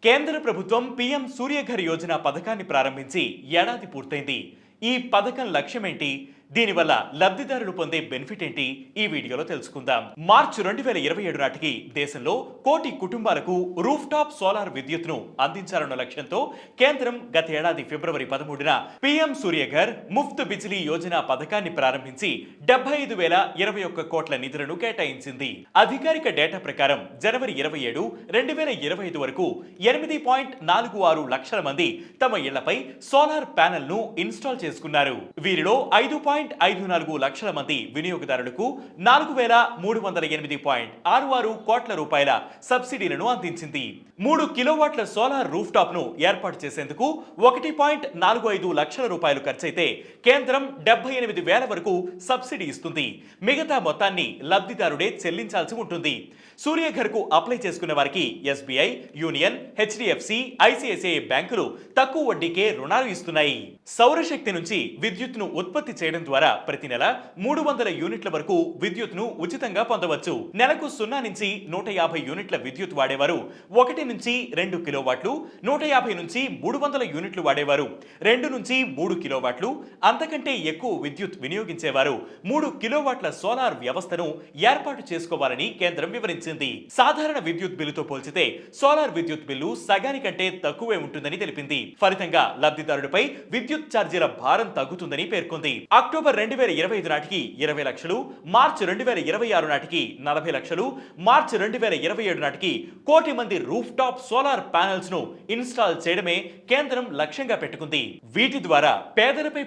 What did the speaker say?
కేంద్ర ప్రభుత్వం పీఎం సూర్యఘర్ యోజన పథకాన్ని ప్రారంభించి ఏడాది పూర్తయింది. ఈ పథకం లక్ష్యమేంటి? దీనివల్ల లబ్ధిదారులు పొందే బెనిఫిట్ ఏంటి? ఈ వీడియోలో తెలుసుకుందాం. మార్చి 2027 నాటికి దేశంలో 1 కోటి కుటుంబాలకు రూఫ్ టాప్ సోలార్ విద్యుత్తును అందించాలన్న లక్ష్యంతో కేంద్రం గత ఏడాది ఫిబ్రవరి 13న పీఎం సూర్యఘర్ ముఫ్త్ బిజిలీ యోజన పథకాన్ని ప్రారంభించి 75,021 కోట్ల నిధులను కేటాయించింది. అధికారిక డేటా ప్రకారం జనవరి 27, 2025 వరకు 8.46 లక్షల మంది తమ ఇళ్లపై సోలార్ ప్యానెల్ ను ఇన్స్టాల్ చేసుకున్నారు. వీరిలో 5.54 లక్షల మంది వినియోగదారులకు 4,308.66 కోట్ల రూపాయల సబ్సిడీలను అందించింది. 3 కిలోవాట్ల సోలార్ రూఫ్ టాప్ ను ఏర్పాటు చేసేందుకు 1.45 లక్షల రూపాయలు ఖర్చయితే కేంద్రం 78,000 వరకు సబ్సిడీ ఇస్తుంది. మిగతా మొత్తాన్ని లబ్ధిదారుడే చెల్లించాల్సి ఉంటుంది. సూర్యఘర్ కు అప్లై చేసుకున్న వారికి ఎస్బీఐ, యూనియన్, హెచ్డిఎఫ్సి, ఐసిఐసిఐ బ్యాంకులు తక్కువ వడ్డీకే రుణాలు ఇస్తున్నాయి. సౌరశక్తి నుంచి విద్యుత్తును ఉత్పత్తి చేయడం ద్వారా ప్రతి నెల 300 యూనిట్ల వరకు విద్యుత్తును ఉచితంగా పొందవచ్చు. నెలకు 0 నుంచి 150 యూనిట్ల విద్యుత్ వాడేవారు 1 నుంచి 2 కిలోవాట్లు, 150 నుంచి 300 యూనిట్లు వాడేవారు 2 నుంచి 3 కిలోవాట్లు, అంతకంటే ఎక్కువ విద్యుత్ వినియోగించేవారు 3 కిలోవాట్ల సోలార్ వ్యవస్థను ఏర్పాటు చేసుకోవాలని కేంద్రం వివరించింది. సాధారణ విద్యుత్ బిల్లుతో పోల్చితే సోలార్ విద్యుత్ బిల్లు సగానికంటే తక్కువే ఉంటుందని తెలిపింది. ఫలితంగా లబ్ధిదారుడిపై విద్యుత్ ఛార్జీల భారం తగ్గుతుందని పేర్కొంది. అక్టోబర్ 2025 నాటికి 20 లక్షలు, మార్చి 2026 నాటికి 40 లక్షలు, మార్చి 2027 నాటికి 1 కోటి మంది రూఫ్ టాప్ సోలార్ ప్యానెల్స్ ను ఇన్స్టాల్ చేయడమే కేంద్రం లక్ష్యంగా పెట్టుకుంది. వీటి ద్వారా పేదలపై